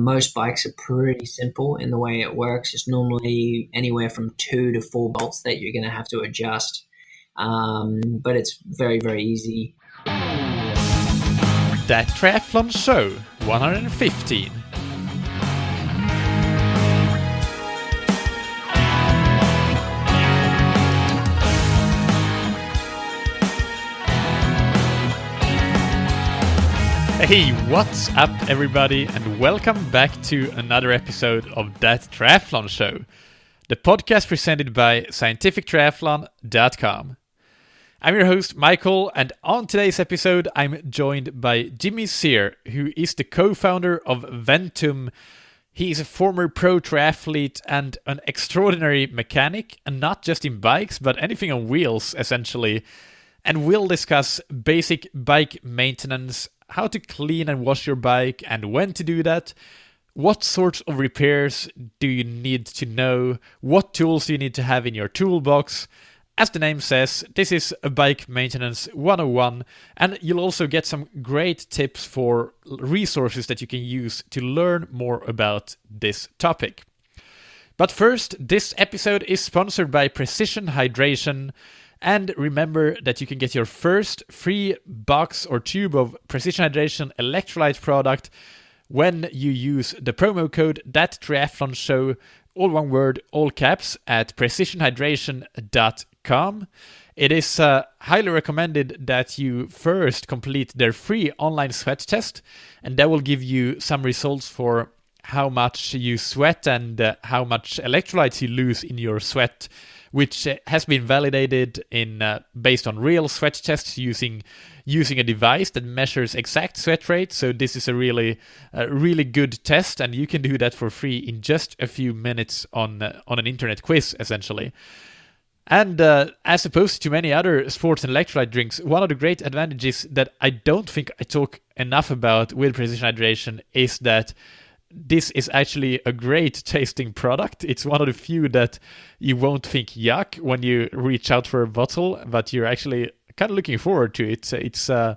Most bikes are pretty simple in the way it works. It's normally anywhere from 2 to 4 bolts that you're going to have to adjust. But it's very, very easy. That Triathlon Show 115. Hey, what's up everybody, and welcome back to another episode of That Triathlon Show, the podcast presented by scientifictriathlon.com. I'm your host Michael, and on today's episode I'm joined by Jimmy Seear, who is the co-founder of Ventum. He is a former pro triathlete and an extraordinary mechanic, and not just in bikes, but anything on wheels essentially. And we'll discuss basic bike maintenance, how to clean and wash your bike and when to do that, what sorts of repairs do you need to know, what tools do you need to have in your toolbox. As the name says, this is a bike maintenance 101, and you'll also get some great tips for resources that you can use to learn more about this topic. But first, this episode is sponsored by Precision Hydration. And remember that you can get your first free box or tube of Precision Hydration electrolyte product when you use the promo code ThatTriathlonShow, all one word, all caps, at precisionhydration.com. It is highly recommended that you first complete their free online sweat test, and that will give you some results for how much you sweat and how much electrolytes you lose in your sweat, which has been validated based on real sweat tests using a device that measures exact sweat rate. So this is a really good test, and you can do that for free in just a few minutes on an internet quiz, essentially. And as opposed to many other sports and electrolyte drinks, one of the great advantages that I don't think I talk enough about with Precision Hydration is that this is actually a great tasting product. It's one of the few that you won't think yuck when you reach out for a bottle, but you're actually kind of looking forward to it. It's a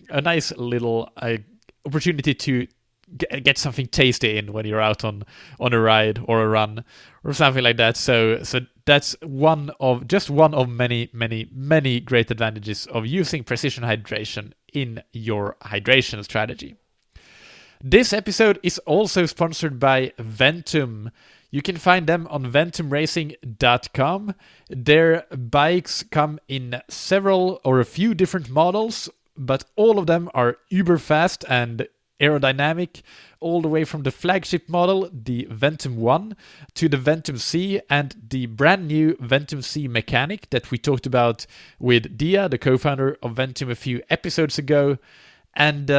nice little opportunity to get something tasty in when you're out on a ride or a run or something like that. So that's one of many great advantages of using Precision Hydration in your hydration strategy. This episode is also sponsored by Ventum. You can find them on ventumracing.com. Their bikes come in several or a few different models, but all of them are uber fast and aerodynamic, all the way from the flagship model, the Ventum 1, to the Ventum C and the brand new Ventum C Mechanic that we talked about with Dia, the co-founder of Ventum, a few episodes ago. And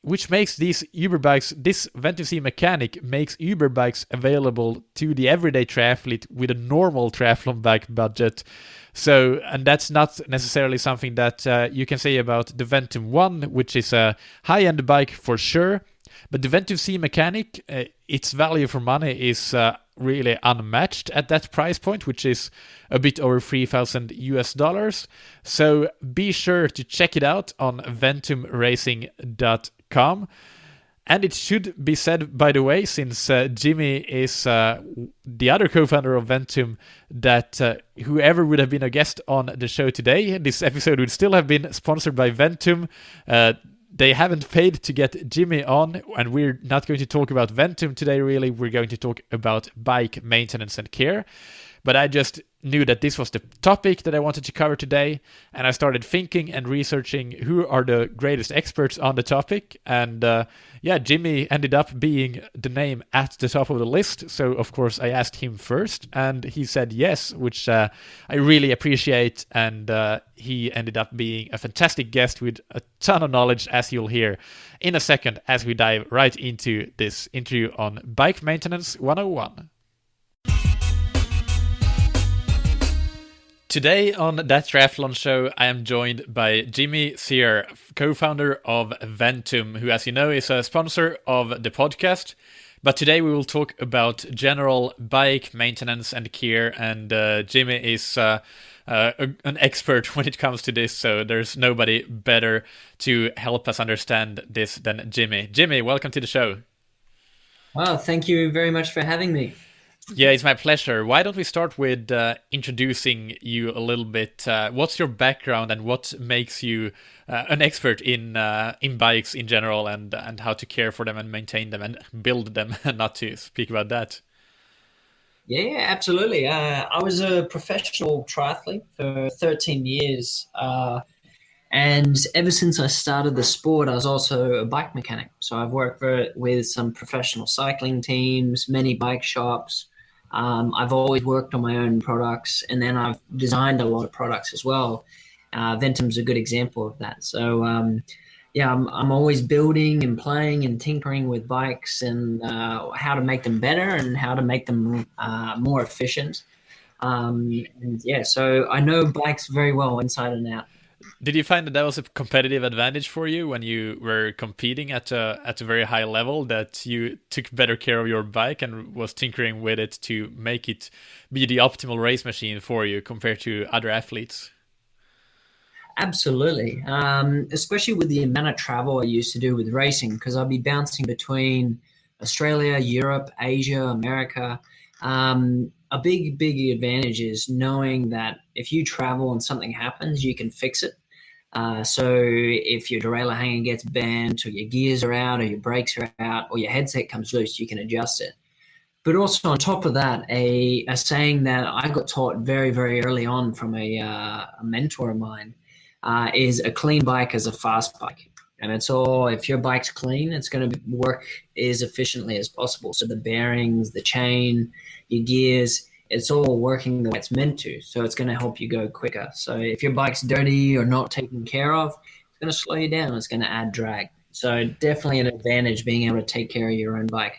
which makes these Uber bikes, this Ventum C Mechanic makes Uber bikes available to the everyday triathlete with a normal triathlon bike budget. So, and that's not necessarily something that you can say about the Ventum 1, which is a high-end bike for sure. But the Ventum C Mechanic, its value for money is really unmatched at that price point, which is a bit over $3,000. So be sure to check it out on ventumracing.com. And it should be said, by the way, since Jimmy is the other co-founder of Ventum, that whoever would have been a guest on the show today, this episode would still have been sponsored by Ventum. They haven't paid to get Jimmy on, and we're not going to talk about Ventum today, really. We're going to talk about bike maintenance and care. But I just knew that this was the topic that I wanted to cover today, and I started thinking and researching who are the greatest experts on the topic, and Jimmy ended up being the name at the top of the list. So of course I asked him first, and he said yes, which I really appreciate, and he ended up being a fantastic guest with a ton of knowledge, as you'll hear in a second as we dive right into this interview on Bike Maintenance 101. Today on That Triathlon Show, I am joined by Jimmy Seear, co-founder of Ventum, who, as you know, is a sponsor of the podcast. But today we will talk about general bike maintenance and care, and Jimmy is an expert when it comes to this, so there's nobody better to help us understand this than Jimmy. Jimmy, welcome to the show. Well, thank you very much for having me. Yeah, it's my pleasure. Why don't we start with introducing you a little bit? What's your background and what makes you an expert in bikes in general, and how to care for them and maintain them and build them? Not to speak about that. Yeah, absolutely. I was a professional triathlete for 13 years. And ever since I started the sport, I was also a bike mechanic. So I've worked with some professional cycling teams, many bike shops. I've always worked on my own products, and then I've designed a lot of products as well. Ventum's a good example of that. So yeah, I'm always building and playing and tinkering with bikes and how to make them better and how to make them more efficient. And yeah, so I know bikes very well inside and out. Did you find that that was a competitive advantage for you when you were competing at a very high level? That you took better care of your bike and was tinkering with it to make it be the optimal race machine for you compared to other athletes? Absolutely. Especially with the amount of travel I used to do with racing, because I'd be bouncing between Australia, Europe, Asia, America. A big advantage is knowing that if you travel and something happens, you can fix it. So if your derailleur hanger gets bent, or your gears are out, or your brakes are out, or your headset comes loose, you can adjust it. But also on top of that, a saying that I got taught very early on from a mentor of mine is a clean bike is a fast bike. And it's all, if your bike's clean, it's going to work as efficiently as possible. So the bearings, the chain, your gears, it's all working the way it's meant to. So it's going to help you go quicker. So if your bike's dirty or not taken care of, it's going to slow you down. It's going to add drag. So definitely an advantage being able to take care of your own bike.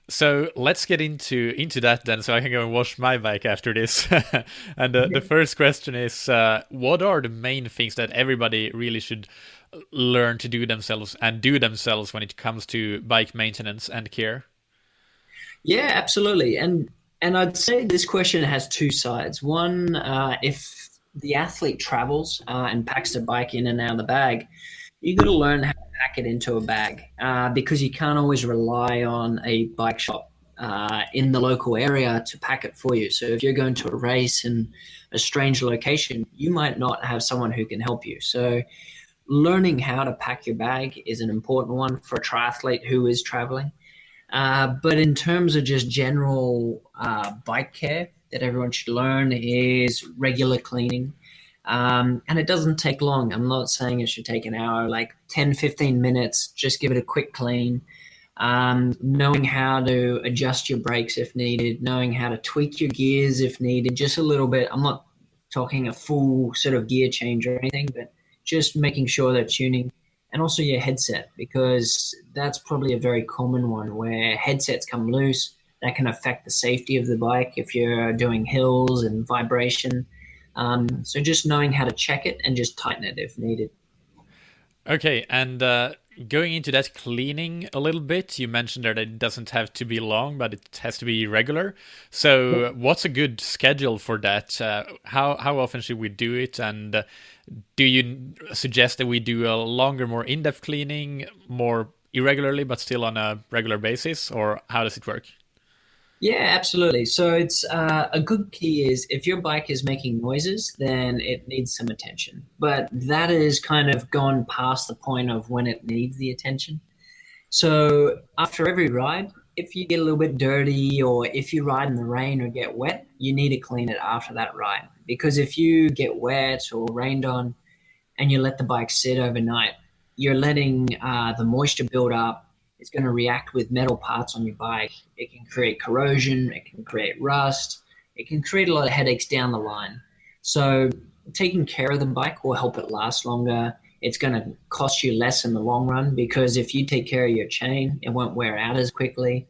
So let's get into that then, so I can go and wash my bike after this. And the first question is, what are the main things that everybody really should learn to do themselves and do themselves when it comes to bike maintenance and care? Yeah, absolutely. And I'd say this question has two sides. One, if the athlete travels and packs their bike in and out of the bag, you got to learn how to pack it into a bag because you can't always rely on a bike shop in the local area to pack it for you. So if you're going to a race in a strange location, you might not have someone who can help you. So learning how to pack your bag is an important one for a triathlete who is traveling. But in terms of just general bike care that everyone should learn is regular cleaning. And it doesn't take long. I'm not saying it should take an hour, like 10, 15 minutes. Just give it a quick clean. Knowing how to adjust your brakes if needed, knowing how to tweak your gears if needed, just a little bit. I'm not talking a full sort of gear change or anything, but just making sure they're tuning and also your headset, because that's probably a very common one where headsets come loose. That can affect the safety of the bike if you're doing hills and vibration. So just knowing how to check it and just tighten it if needed. Okay, and going into that cleaning a little bit, you mentioned that it doesn't have to be long, but it has to be regular. So, what's a good schedule for that? How often should we do it? And do you suggest that we do a longer, more in-depth cleaning, more irregularly, but still on a regular basis, or how does it work? Yeah, absolutely. So it's a good key is if your bike is making noises, then it needs some attention. But that is kind of gone past the point of when it needs the attention. So after every ride, if you get a little bit dirty or if you ride in the rain or get wet, you need to clean it after that ride. Because if you get wet or rained on, and you let the bike sit overnight, you're letting the moisture build up. It's going to react with metal parts on your bike. It can create corrosion. It can create rust. It can create a lot of headaches down the line. So taking care of the bike will help it last longer. It's going to cost you less in the long run because if you take care of your chain, it won't wear out as quickly.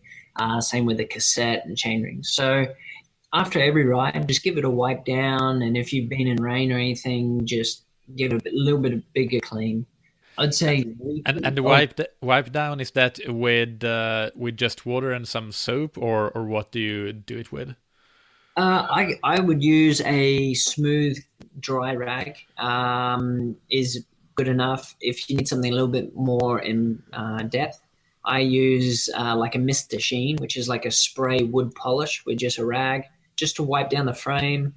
Same with the cassette and chain rings. So after every ride, just give it a wipe down. And if you've been in rain or anything, just give it a little bit of bigger clean. I'd say And weekly. the Oh, wipe down, is that with just water and some soap, or what do you do it with? I would use a smooth dry rag. Is good enough. If you need something a little bit more in depth, I use like a Mr. Sheen, which is like a spray wood polish with just a rag, just to wipe down the frame.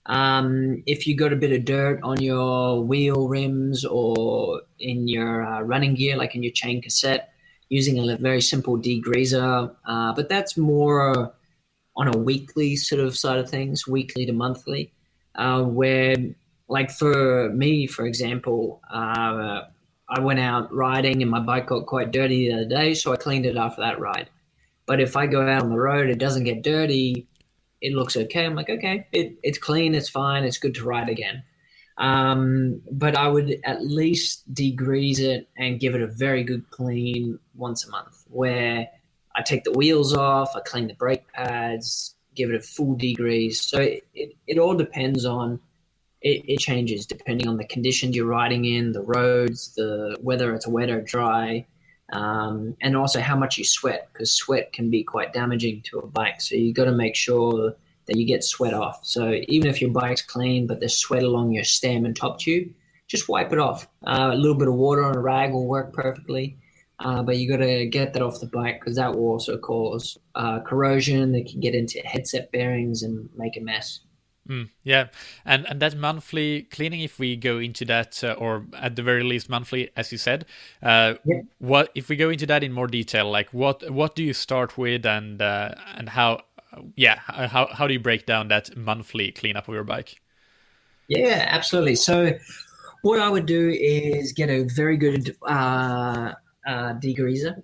If you got a bit of dirt on your wheel rims or in your running gear, like in your chain cassette, using a very simple degreaser. But that's more on a weekly sort of side of things, weekly to monthly, where like for me, for example, I went out riding and my bike got quite dirty the other day, so I cleaned it after that ride. But if I go out on the road, it doesn't get dirty, it looks okay. I'm like, okay, it's clean, it's fine, it's good to ride again. But I would at least degrease it and give it a very good clean once a month, where I take the wheels off, I clean the brake pads, give it a full degrease. So it all depends on it changes depending on the conditions you're riding in, the roads, the whether it's wet or dry, and also how much you sweat, because sweat can be quite damaging to a bike. So you got to make sure that you get sweat off. So even if your bike's clean, but there's sweat along your stem and top tube, just wipe it off. A little bit of water on a rag will work perfectly. But you got to get that off the bike because that will also cause corrosion that can get into headset bearings and make a mess. Yeah, and that monthly cleaning, if we go into that, or at the very least monthly, as you said, Yeah. what if we go into that in more detail? Like what do you start with, and how, yeah, how do you break down that monthly cleanup of your bike? Yeah, absolutely. So what I would do is get a very good degreaser,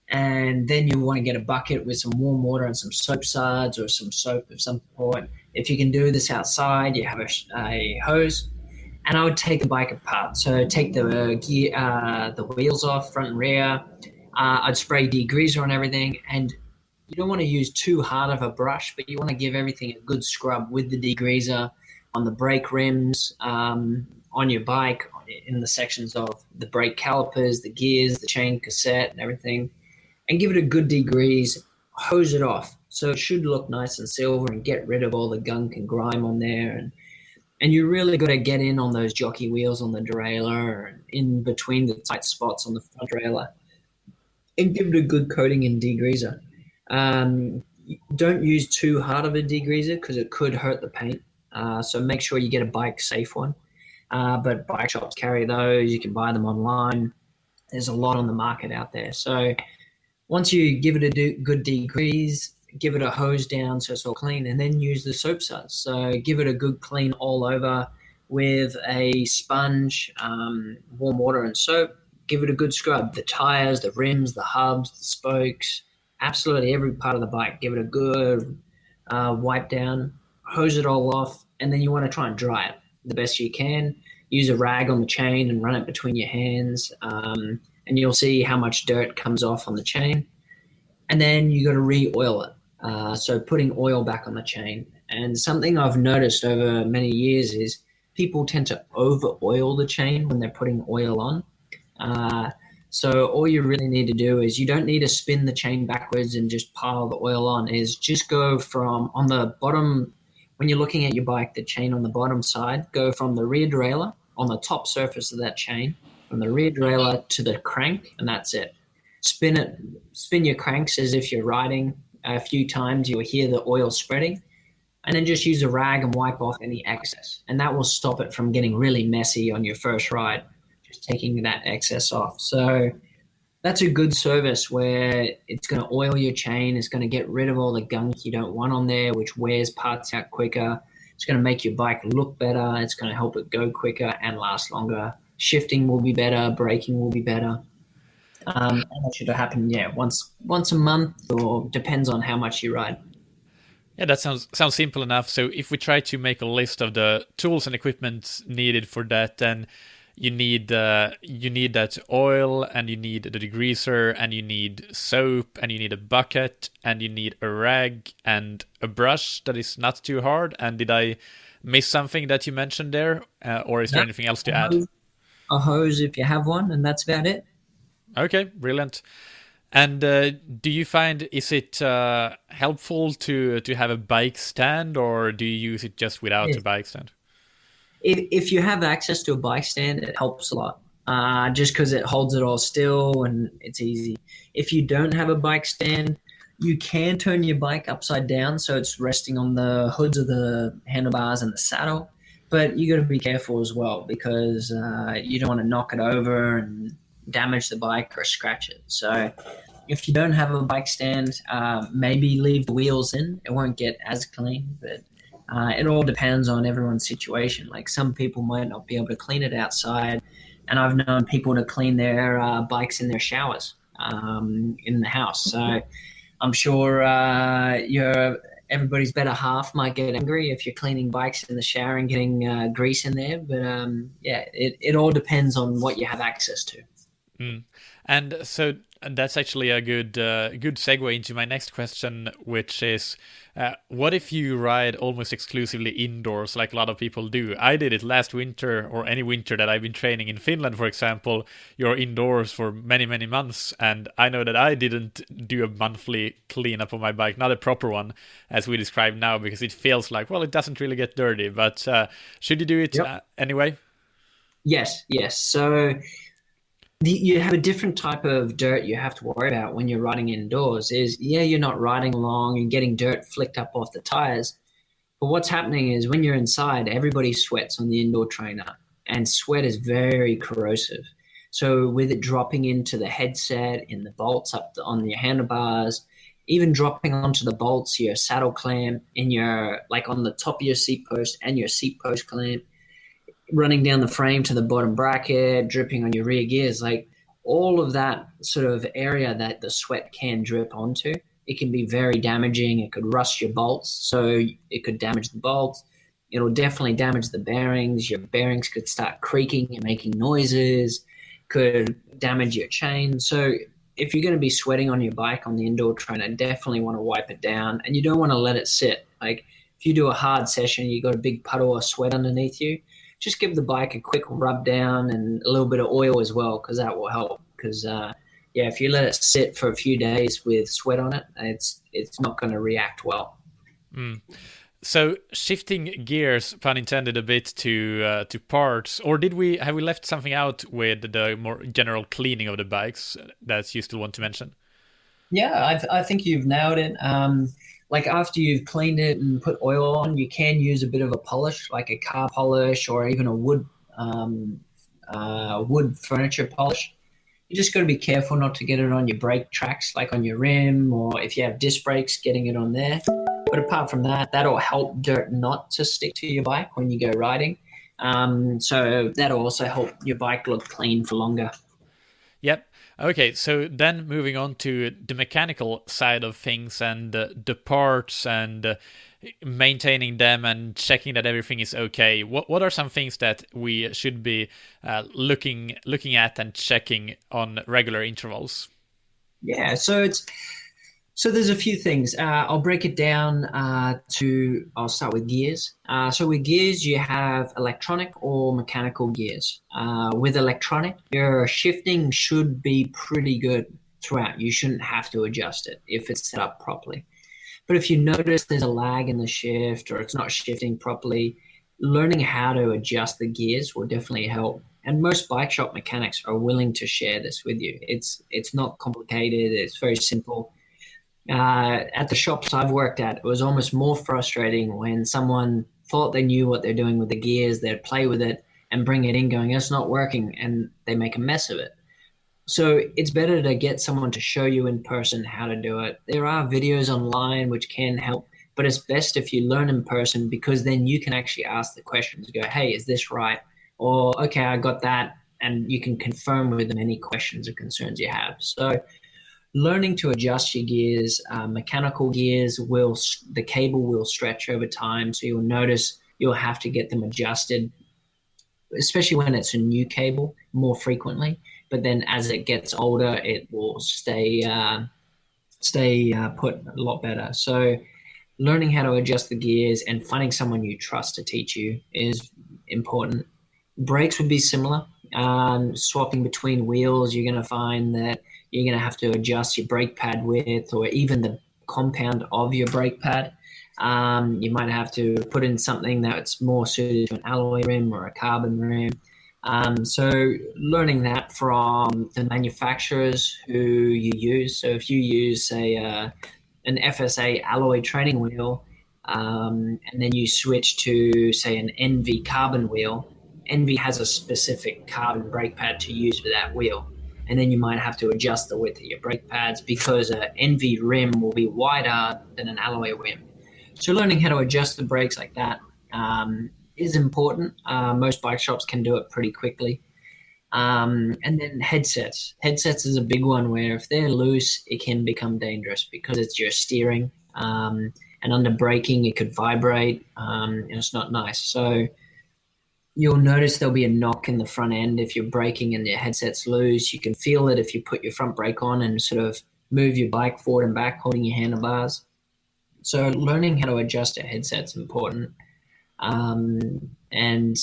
and then you want to get a bucket with some warm water and some soap suds or some soap of some sort. If you can do this outside, you have a hose, and I would take the bike apart. So take the gear, the wheels off, front and rear. I'd spray degreaser on everything, and you don't want to use too hard of a brush, but you want to give everything a good scrub with the degreaser on the brake rims, on your bike, in the sections of the brake calipers, the gears, the chain cassette, and everything, and give it a good degrease. Hose it off so it should look nice and silver, and get rid of all the gunk and grime on there. And you really got to get in on those jockey wheels on the derailleur and in between the tight spots on the front derailleur, and give it a good coating in degreaser. Um, don't use too hard of a degreaser because it could hurt the paint. So make sure you get a bike safe one. But bike shops carry those. You can buy them online. There's a lot on the market out there. So once you give it a good degrease, give it a hose down so it's all clean, and then use the soap suds. So give it a good clean all over with a sponge, warm water and soap. Give it a good scrub. The tires, the rims, the hubs, the spokes, absolutely every part of the bike. Give it a good wipe down, hose it all off, and then you want to try and dry it the best you can. Use a rag on the chain and run it between your hands, and you'll see how much dirt comes off on the chain. And then you got to re-oil it. So putting oil back on the chain. And something I've noticed over many years is people tend to over-oil the chain when they're putting oil on. Uh, so all you really need to do is, you don't need to spin the chain backwards and just pile the oil on. Is just go from on the bottom, when you're looking at your bike, the chain on the bottom side, go from the rear derailleur on the top surface of that chain, from the rear derailleur to the crank, and that's it. Spin it, spin your cranks as if you're riding. A few times you'll hear the oil spreading, and then just use a rag and wipe off any excess, and that will stop it from getting really messy on your first ride, just taking that excess off. So that's a good service where it's going to oil your chain. It's going to get rid of all the gunk you don't want on there, which wears parts out quicker. It's going to make your bike look better. It's going to help it go quicker and last longer. Shifting will be better. Braking will be better. And that should happen, yeah, once a month, or depends on how much you ride. Yeah, that sounds simple enough. So if we try to make a list of the tools and equipment needed for that, then you need that oil, and you need the degreaser, and you need soap, and you need a bucket, and you need a rag and a brush that is not too hard. And did I miss something that you mentioned there, or is there Yeah, anything else to a add? hose, a hose if you have one, and that's about it. Okay, brilliant. And do you find, is it helpful to have a bike stand, or do you use it just without Yeah. a bike stand? If you have access to a bike stand, it helps a lot. just because it holds it all still and it's easy. If you don't have a bike stand, you can turn your bike upside down so it's resting on the hoods of the handlebars and the saddle. But you got to be careful as well because you don't want to knock it over and damage the bike or scratch it. So if you don't have a bike stand, maybe leave the wheels in. It won't get as clean, but it all depends on everyone's situation. Like some people might not be able to clean it outside, and I've known people to clean their bikes in their showers in the house. So I'm sure your everybody's better half might get angry if you're cleaning bikes in the shower and getting grease in there. But yeah, it all depends on what you have access to. Mm. And so that's actually a good segue into my next question, which is, what if you ride almost exclusively indoors, like a lot of people do? I did it last winter, or any winter that I've been training in Finland, for example. You're indoors for many, many months, and I know that I didn't do a monthly cleanup of my bike, not a proper one, as we describe now, because it feels like, well, it doesn't really get dirty. But should you do it Yep. anyway? Yes, yes. So you have a different type of dirt you have to worry about when you're riding indoors. Is yeah, you're not riding along and getting dirt flicked up off the tires. But what's happening is when you're inside, everybody sweats on the indoor trainer, and sweat is very corrosive. So with it dropping into the headset, in the bolts on your handlebars, even dropping onto the bolts, your saddle clamp, in your like on the top of your seat post and your seat post clamp, running down the frame to the bottom bracket, dripping on your rear gears, like all of that sort of area that the sweat can drip onto, it can be very damaging. It could rust your bolts, so it could damage the bolts. It'll definitely damage the bearings. Your bearings could start creaking and making noises, could damage your chain. So if you're going to be sweating on your bike on the indoor trainer, definitely want to wipe it down, and you don't want to let it sit. Like if you do a hard session, you got a big puddle of sweat underneath you, just give the bike a quick rub down and a little bit of oil as well, because that will help. Because yeah, if you let it sit for a few days with sweat on it, it's not going to react well. Mm. So shifting gears, pun intended, a bit to parts, or did we have we left something out with the more general cleaning of the bikes that you still want to mention? Yeah, I think you've nailed it. Like after you've cleaned it and put oil on, you can use a bit of a polish, like a car polish or even a wood furniture polish. You just got to be careful not to get it on your brake tracks, like on your rim, or if you have disc brakes, getting it on there. But apart from that, that'll help dirt not to stick to your bike when you go riding. So that'll also help your bike look clean for longer. Yep. Okay, so then moving on to the mechanical side of things and the parts and maintaining them and checking that everything is okay. What are some things that we should be looking at and checking on regular intervals? Yeah, so there's a few things. I'll break it down I'll start with gears. So with gears, you have electronic or mechanical gears. With electronic, your shifting should be pretty good throughout. You shouldn't have to adjust it if it's set up properly. But if you notice there's a lag in the shift or it's not shifting properly, learning how to adjust the gears will definitely help. And most bike shop mechanics are willing to share this with you. It's not complicated. It's very simple. At the shops I've worked at, it was almost more frustrating when someone thought they knew what they're doing with the gears. They'd play with it and bring it in, going, "It's not working," and they make a mess of it. So it's better to get someone to show you in person how to do it. There are videos online which can help, but it's best if you learn in person because then you can actually ask the questions. Go, "Hey, is this right?" Or, "Okay, I got that," and you can confirm with them any questions or concerns you have. So learning to adjust your gears, mechanical gears the cable will stretch over time, so you'll notice you'll have to get them adjusted, especially when it's a new cable, more frequently. But then as it gets older, it will stay put a lot better. So learning how to adjust the gears and finding someone you trust to teach you is important. Brakes would be similar. Swapping between wheels, you're going to find that you're going to have to adjust your brake pad width or even the compound of your brake pad. You might have to put in something that's more suited to an alloy rim or a carbon rim. So learning that from the manufacturers who you use. So if you use, say, an FSA alloy training wheel, and then you switch to, say, an NV carbon wheel, NV has a specific carbon brake pad to use for that wheel. And then you might have to adjust the width of your brake pads because an NV rim will be wider than an alloy rim. So learning how to adjust the brakes like that is important. Most bike shops can do it pretty quickly. And then headsets. Headsets is a big one where if they're loose, it can become dangerous because it's your steering. And under braking, it could vibrate, and it's not nice. So you'll notice there'll be a knock in the front end if you're braking and your headset's loose. You can feel it if you put your front brake on and sort of move your bike forward and back, holding your handlebars. So learning how to adjust a headset's important. And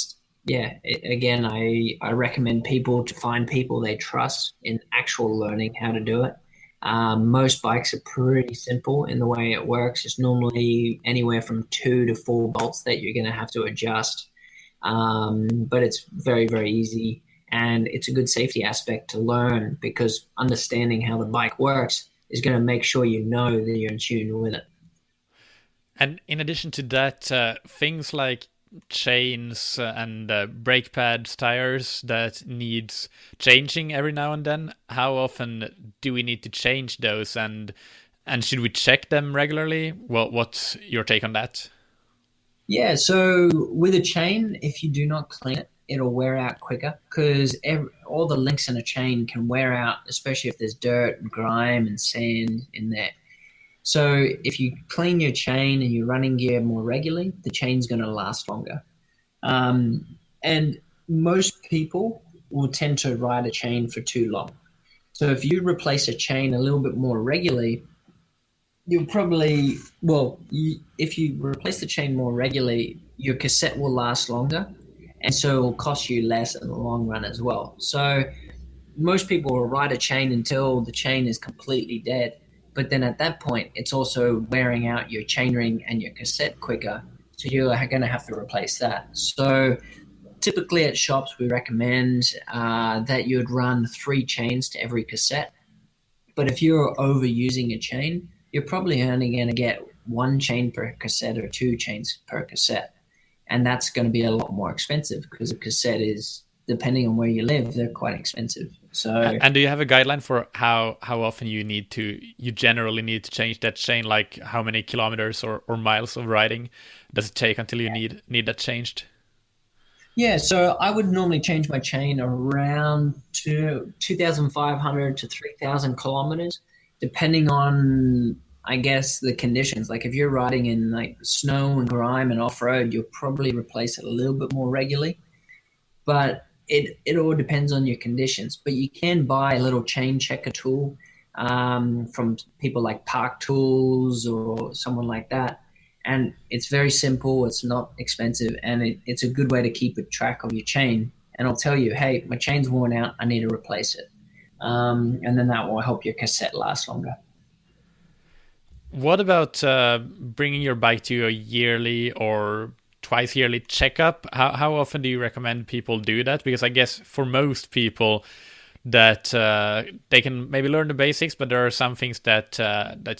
yeah, again, I recommend people to find people they trust in actual learning how to do it. Most bikes are pretty simple in the way it works. It's normally anywhere from 2 to 4 bolts that you're going to have to adjust. But it's very, very easy. And it's a good safety aspect to learn because understanding how the bike works is going to make sure you know that you're in tune with it. And in addition to that, things like chains and brake pads, tires that needs changing every now and then. How often do we need to change those, and should we check them regularly? Well, what's your take on that? Yeah, so with a chain, if you do not clean it, it'll wear out quicker because all the links in a chain can wear out, especially if there's dirt and grime and sand in there. So if you clean your chain and you're running gear more regularly, the chain's going to last longer. And most people will tend to ride a chain for too long. So if you replace a chain a little bit more regularly, you'll probably, if you replace the chain more regularly, your cassette will last longer. And so it will cost you less in the long run as well. So most people will ride a chain until the chain is completely dead. But then at that point, it's also wearing out your chainring and your cassette quicker. So you're going to have to replace that. So typically at shops, we recommend that you would run 3 chains to every cassette. But if you're overusing a chain, you're probably only going to get 1 chain per cassette or 2 chains per cassette. And that's going to be a lot more expensive because a cassette is, depending on where you live, they're quite expensive. So, and do you have a guideline for how often you generally need to change that chain? Like how many kilometers or miles of riding does it take until you need that changed? Yeah, so I would normally change my chain around 2,500 to 3,000 kilometers, depending on, I guess, the conditions. Like if you're riding in like snow and grime and off-road, you'll probably replace it a little bit more regularly. But it all depends on your conditions. But you can buy a little chain checker tool from people like Park Tools or someone like that. And it's very simple, it's not expensive, and it's a good way to keep a track of your chain. And I'll tell you, hey, my chain's worn out, I need to replace it. And then that will help your cassette last longer. What about bringing your bike to a yearly or twice yearly checkup? How often do you recommend people do that? Because I guess for most people that they can maybe learn the basics, but there are some things that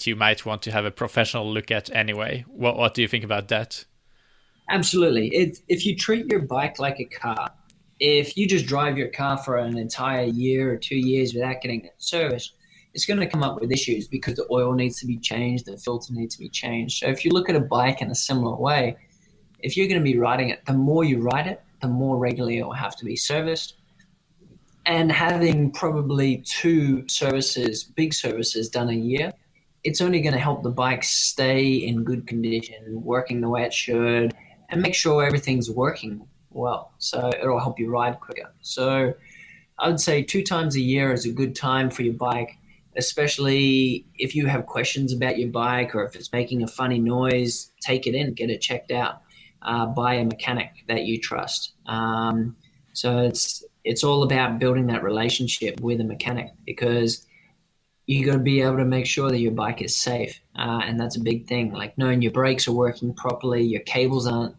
you might want to have a professional look at anyway. What do you think about that? Absolutely. If you treat your bike like a car, if you just drive your car for an entire year or 2 years without getting it serviced, it's going to come up with issues because the oil needs to be changed, the filter needs to be changed. So if you look at a bike in a similar way, if you're going to be riding it, the more you ride it, the more regularly it will have to be serviced. And having probably 2 services, big services done a year, it's only going to help the bike stay in good condition, working the way it should, and make sure everything's working well. So it'll help you ride quicker. So I would say 2 times a year is a good time for your bike, especially if you have questions about your bike or if it's making a funny noise, take it in, get it checked out by a mechanic that you trust. So it's all about building that relationship with a mechanic because you got to be able to make sure that your bike is safe. And that's a big thing, like knowing your brakes are working properly, your cables aren't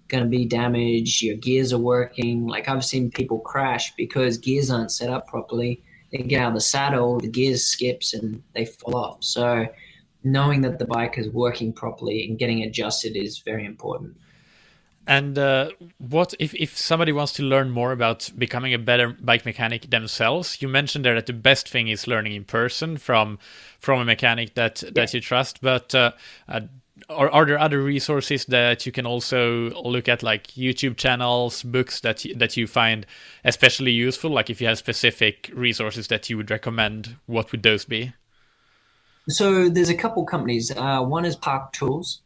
going to be damaged, your gears are working. Like I've seen people crash because gears aren't set up properly. They get out of the saddle, the gears skips and they fall off. So knowing that the bike is working properly and getting adjusted is very important. And what if somebody wants to learn more about becoming a better bike mechanic themselves? You mentioned there that the best thing is learning in person from a mechanic that you trust. But are there other resources that you can also look at, like YouTube channels, books that you find especially useful? Like if you have specific resources that you would recommend, what would those be? So there's a couple companies. One is Park Tools.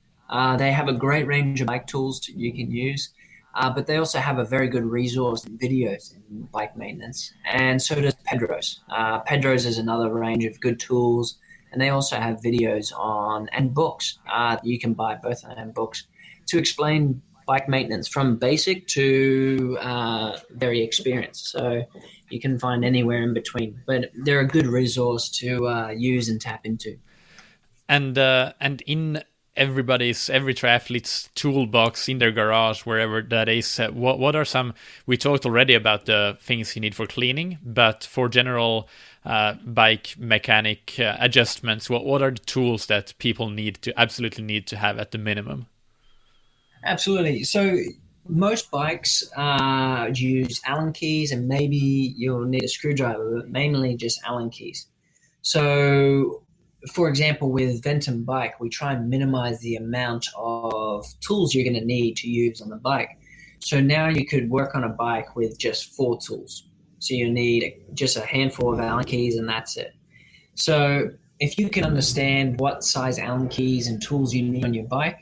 They have a great range of bike tools you can use, but they also have a very good resource in videos in bike maintenance. And so does Pedro's. Pedro's is another range of good tools, and they also have videos on and books. You can buy both of them books to explain bike maintenance from basic to very experienced. So you can find anywhere in between, but they're a good resource to use and tap into. And in every triathlete's toolbox in their garage, wherever that is, what are some? We talked already about the things you need for cleaning, but for general bike mechanic adjustments, what are the tools that people absolutely need to have at the minimum? Absolutely. So most bikes use Allen keys, and maybe you'll need a screwdriver, but mainly just Allen keys. So, for example, with Ventum Bike, we try and minimize the amount of tools you're going to need to use on the bike. So now you could work on a bike with just four tools. So you need just a handful of Allen keys, and that's it. So if you can understand what size Allen keys and tools you need on your bike,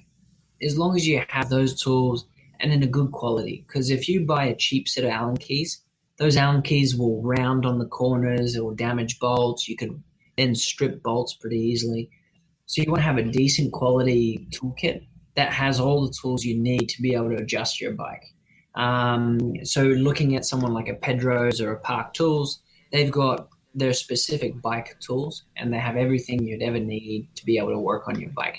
as long as you have those tools and in a good quality. Because if you buy a cheap set of Allen keys, those Allen keys will round on the corners, it will damage bolts. You can then strip bolts pretty easily. So you want to have a decent quality toolkit that has all the tools you need to be able to adjust your bike. So looking at someone like a Pedro's or a Park Tools, they've got their specific bike tools and they have everything you'd ever need to be able to work on your bike.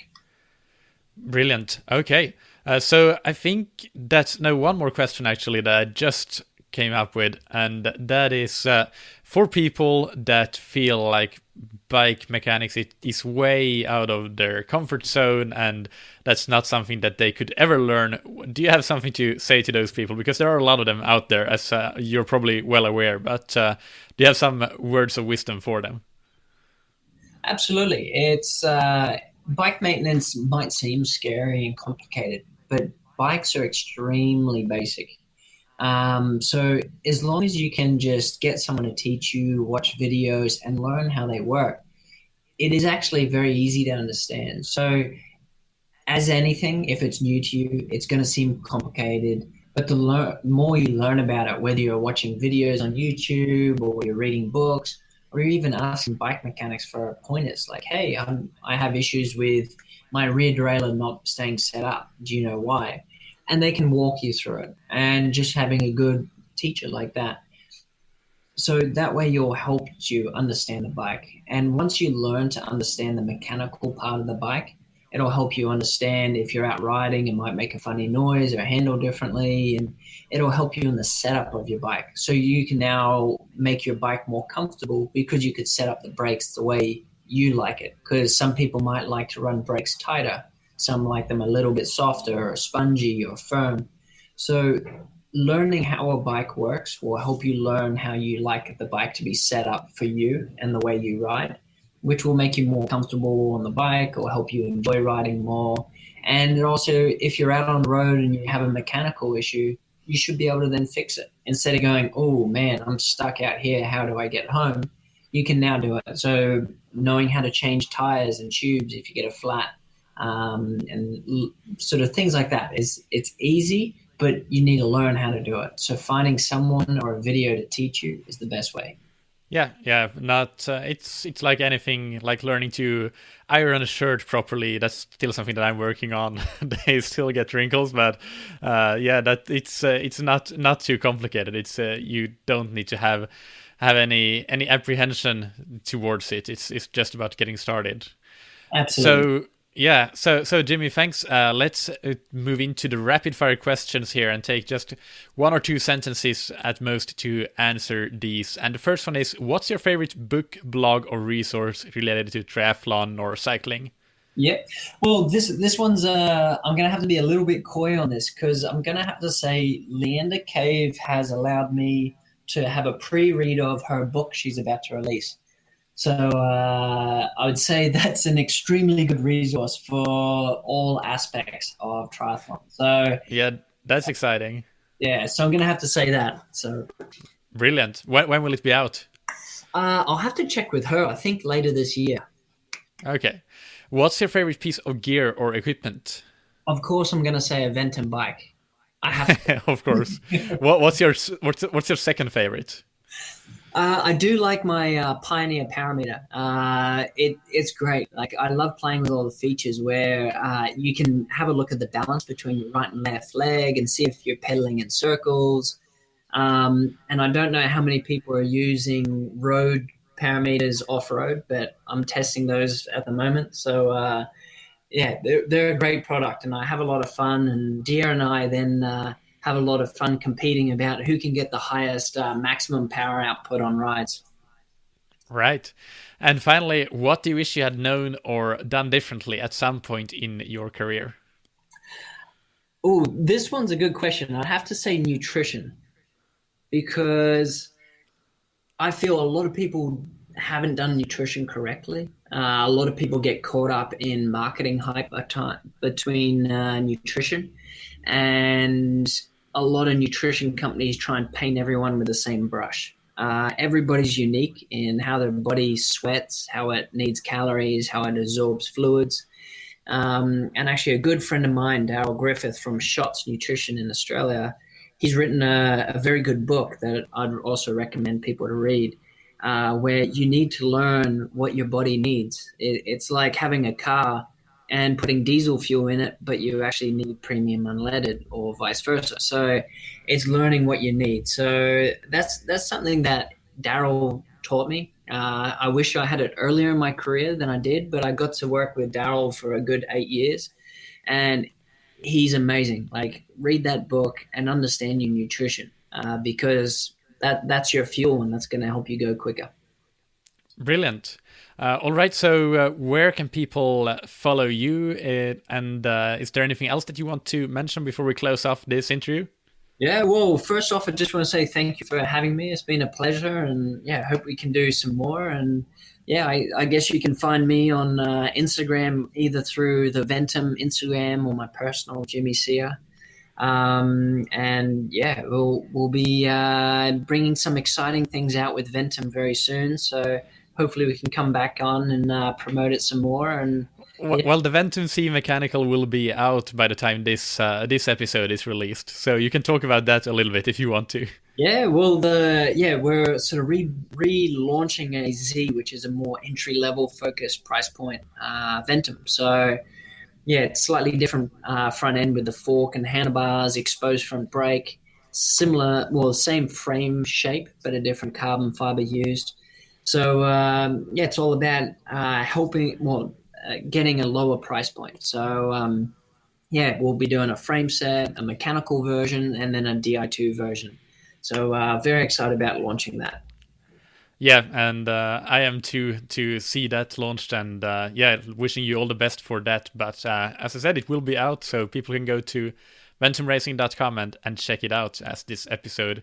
Brilliant. Okay. So I think that's no one more question actually that I just came up with, and that is for people that feel like bike mechanics it is way out of their comfort zone and that's not something that they could ever learn. Do you have something to say to those people? Because there are a lot of them out there, as you're probably well aware, but do you have some words of wisdom for them? Absolutely. It's bike maintenance might seem scary and complicated, but bikes are extremely basic. So as long as you can just get someone to teach you, watch videos, and learn how they work, it is actually very easy to understand. So as anything, if it's new to you, it's going to seem complicated. But more you learn about it, whether you're watching videos on YouTube or you're reading books, or you're even asking bike mechanics for pointers, like, "Hey, I have issues with my rear derailleur not staying set up. Do you know why?" And they can walk you through it. And just having a good teacher like that, so that way you'll help you understand the bike. And once you learn to understand the mechanical part of the bike, it'll help you understand if you're out riding, it might make a funny noise or handle differently. And it'll help you in the setup of your bike. So you can now make your bike more comfortable because you could set up the brakes the way you like it. Because some people might like to run brakes tighter. Some like them a little bit softer or spongy or firm. So learning how a bike works will help you learn how you like the bike to be set up for you and the way you ride, which will make you more comfortable on the bike or help you enjoy riding more. And also, if you're out on the road and you have a mechanical issue, you should be able to then fix it instead of going, "Oh man, I'm stuck out here. How do I get home?" You can now do it. So knowing how to change tires and tubes if you get a flat, sort of things like that is it's easy, but you need to learn how to do it. So finding someone or a video to teach you is the best way. Yeah. Not it's like anything, like learning to iron a shirt properly. That's still something that I'm working on. They still get wrinkles, but yeah, that it's not too complicated. It's you don't need to have any apprehension towards it. It's just about getting started. Absolutely. So Yeah, so Jimmy, thanks. Let's move into the rapid fire questions here and take just one or two sentences at most to answer these. And the first one is, what's your favorite book, blog, or resource related to triathlon or cycling? Yeah. Well, this one's I'm gonna have to be a little bit coy on this because I'm gonna have to say Leander Cave has allowed me to have a pre-read of her book she's about to release. So I would say that's an extremely good resource for all aspects of triathlon. So Yeah, that's exciting. yeah, so I'm gonna have to say that. So Brilliant. When will it be out? I'll have to check with her. I think later this year. Okay. What's your favorite piece of gear or equipment? Of course, I'm gonna say a Venton bike. I have to. Of course. What's your second favorite? I do like my Pioneer Parameter. It's great. Like I love playing with all the features where you can have a look at the balance between your right and left leg and see if you're pedaling in circles. And I don't know how many people are using road parameters off road, but I'm testing those at the moment. So yeah, they're a great product, and I have a lot of fun. And Dia and I then have a lot of fun competing about who can get the highest maximum power output on rides. Right. And finally, what do you wish you had known or done differently at some point in your career? Oh, this one's a good question. I'd have to say nutrition because I feel a lot of people haven't done nutrition correctly. A lot of people get caught up in marketing hype between nutrition, and a lot of nutrition companies try and paint everyone with the same brush. Everybody's unique in how their body sweats, how it needs calories, how it absorbs fluids. And actually, a good friend of mine, Darryl Griffith from Shots Nutrition in Australia, he's written a very good book that I'd also recommend people to read, where you need to learn what your body needs. It's like having a car and putting diesel fuel in it, but you actually need premium unleaded or vice versa. So it's learning what you need. So that's something that Darryl taught me. I wish I had it earlier in my career than I did, but I got to work with Darryl for a good 8 years, and he's amazing. Like, read that book and understand your nutrition, because that's your fuel, and that's going to help you go quicker. Brilliant. All right. So, where can people follow you? And is there anything else that you want to mention before we close off this interview? Yeah, well, first off, I just want to say thank you for having me. It's been a pleasure, and yeah, I hope we can do some more. And yeah, I guess you can find me on Instagram, either through the Ventum Instagram or my personal Jimmy Seear. And yeah, we'll be bringing some exciting things out with Ventum very soon. So hopefully we can come back on and promote it some more. And yeah. Well, the Ventum C Mechanical will be out by the time this episode is released, so you can talk about that a little bit if you want to. Yeah, well, we're sort of relaunching a Z, which is a more entry level focused price point Ventum. So yeah, it's slightly different front end with the fork and handlebars, exposed front brake, similar, well, same frame shape, but a different carbon fiber used. So yeah, it's all about getting a lower price point. So yeah, we'll be doing a frame set, a mechanical version, and then a Di2 version. So very excited about launching that. Yeah, and I am to see that launched, and yeah, wishing you all the best for that. But as I said, it will be out, so people can go to ventumracing.com and check it out as this episode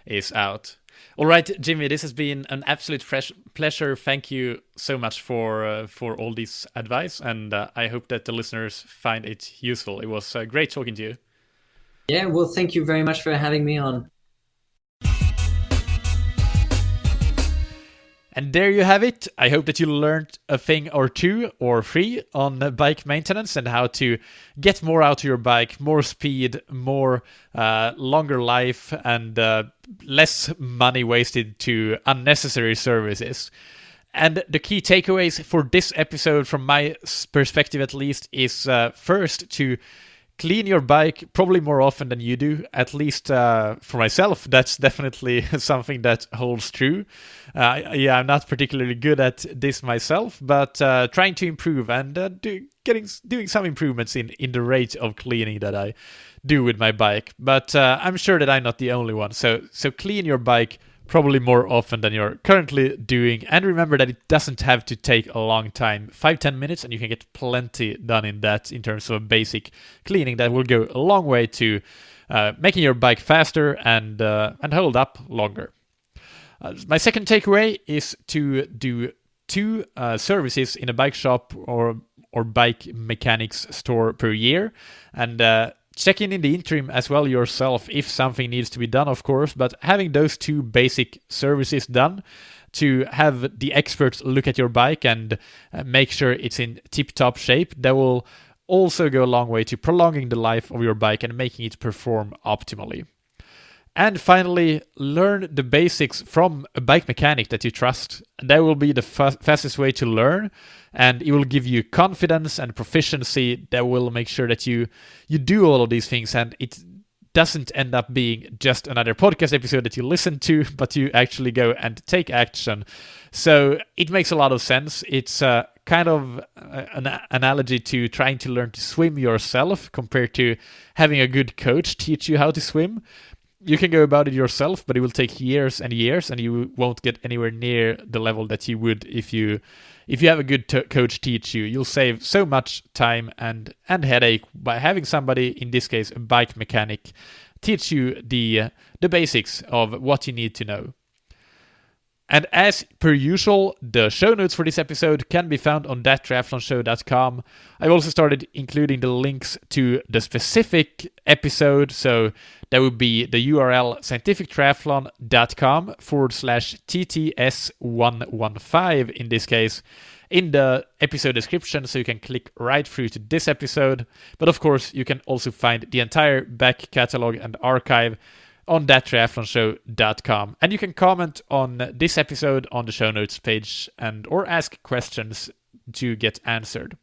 is out. All right, Jimmy, this has been an absolute pleasure. Thank you so much for all this advice, and I hope that the listeners find it useful. It was great talking to you. Yeah, well, thank you very much for having me on. And there you have it. I hope that you learned a thing or two or three on bike maintenance and how to get more out of your bike, more speed, more longer life, and less money wasted to unnecessary services. And the key takeaways for this episode, from my perspective at least, is first to clean your bike probably more often than you do. At least for myself, that's definitely something that holds true. I'm not particularly good at this myself, but trying to improve and doing some improvements in the rate of cleaning that I do with my bike. But I'm sure that I'm not the only one. So clean your bike probably more often than you're currently doing. And remember that it doesn't have to take a long time. 5-10 minutes and you can get plenty done in that in terms of basic cleaning. That will go a long way to making your bike faster and hold up longer. My second takeaway is to do 2 services in a bike shop or bike mechanics store per year. And check in the interim as well yourself if something needs to be done, of course, but having those 2 basic services done to have the experts look at your bike and make sure it's in tip-top shape, that will also go a long way to prolonging the life of your bike and making it perform optimally. And finally, learn the basics from a bike mechanic that you trust. That will be the fastest way to learn, and it will give you confidence and proficiency that will make sure that you do all of these things, and it doesn't end up being just another podcast episode that you listen to, but you actually go and take action. So it makes a lot of sense. It's kind of an analogy to trying to learn to swim yourself compared to having a good coach teach you how to swim. You can go about it yourself, but it will take years and years, and you won't get anywhere near the level that you would if you have a good coach teach you. You'll save so much time and headache by having somebody, in this case a bike mechanic, teach you the basics of what you need to know. And as per usual, the show notes for this episode can be found on thattriathlonshow.com. I've also started including the links to the specific episode, so that would be the URL scientifictriathlon.com/TTS115 in this case, in the episode description, so you can click right through to this episode. But of course, you can also find the entire back catalog and archive on thattriathlonshow.com. And you can comment on this episode on the show notes page or ask questions to get answered.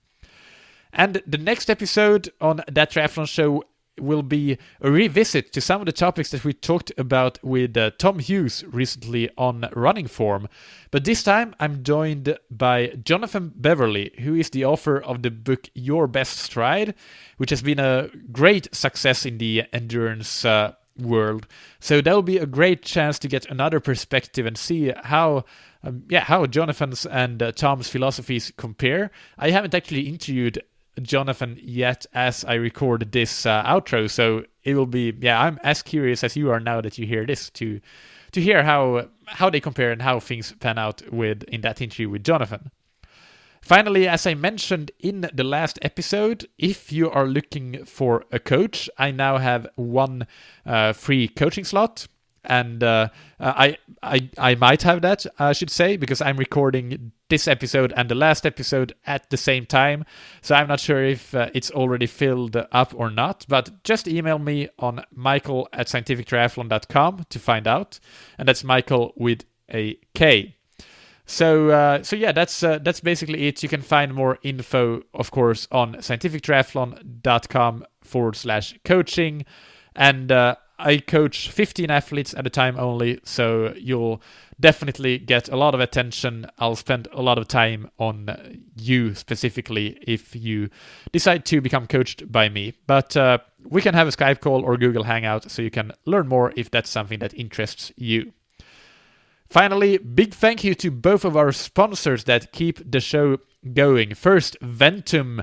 And the next episode on That Triathlon Show will be a revisit to some of the topics that we talked about with Tom Hughes recently on Running Form. But this time I'm joined by Jonathan Beverly, who is the author of the book Your Best Stride, which has been a great success in the endurance world. So that will be a great chance to get another perspective and see how Jonathan's and Tom's philosophies compare. I haven't actually interviewed Jonathan yet as I record this outro, so it will be, I'm as curious as you are now that you hear this to hear how they compare and how things pan out in that interview with Jonathan. Finally, as I mentioned in the last episode, if you are looking for a coach, I now have one free coaching slot. And I might have that, I should say, because I'm recording this episode and the last episode at the same time. So I'm not sure if it's already filled up or not. But just email me on michael@scientifictriathlon.com to find out. And that's Michael with a K. So that's basically it. You can find more info, of course, on scientifictriathlon.com/coaching. And I coach 15 athletes at a time only, so you'll definitely get a lot of attention. I'll spend a lot of time on you specifically if you decide to become coached by me. But we can have a Skype call or Google Hangout so you can learn more if that's something that interests you. Finally, big thank you to both of our sponsors that keep the show going. First, Ventum.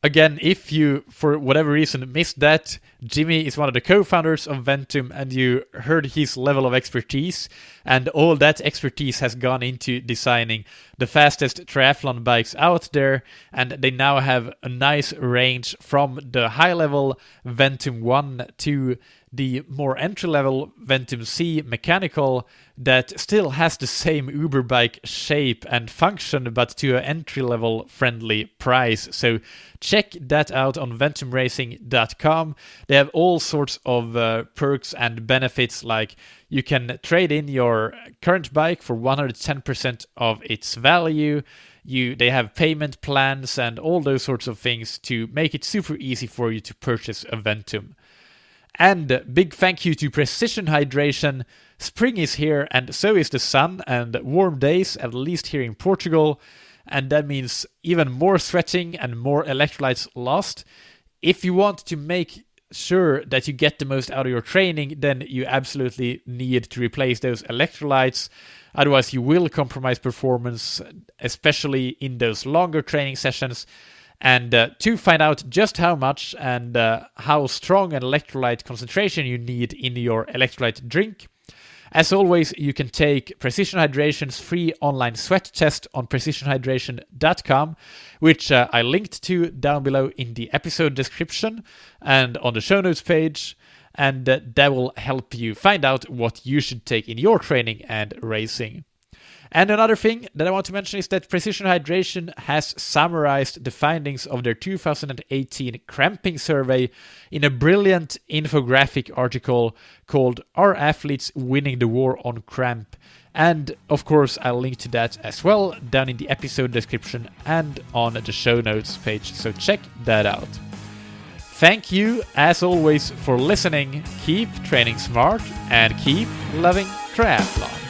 Again, if you, for whatever reason, missed that, Jimmy is one of the co-founders of Ventum, and you heard his level of expertise, and all that expertise has gone into designing the fastest triathlon bikes out there, and they now have a nice range from the high-level Ventum 1 to the more entry-level Ventum C mechanical that still has the same Uber bike shape and function, but to an entry-level friendly price. So check that out on ventumracing.com. They have all sorts of perks and benefits, like you can trade in your current bike for 110% of its value. They have payment plans and all those sorts of things to make it super easy for you to purchase Aventum. And big thank you to Precision Hydration. Spring is here and so is the sun and warm days, at least here in Portugal. And that means even more sweating and more electrolytes lost. If you want to make sure that you get the most out of your training, then you absolutely need to replace those electrolytes. Otherwise, you will compromise performance, especially in those longer training sessions. And to find out just how much and how strong an electrolyte concentration you need in your electrolyte drink, as always, you can take Precision Hydration's free online sweat test on precisionhydration.com, which I linked to down below in the episode description and on the show notes page. And that will help you find out what you should take in your training and racing. And another thing that I want to mention is that Precision Hydration has summarized the findings of their 2018 cramping survey in a brilliant infographic article called "Are Athletes Winning the War on Cramp?" And of course, I'll link to that as well down in the episode description and on the show notes page, so check that out. Thank you, as always, for listening. Keep training smart and keep loving triathlon.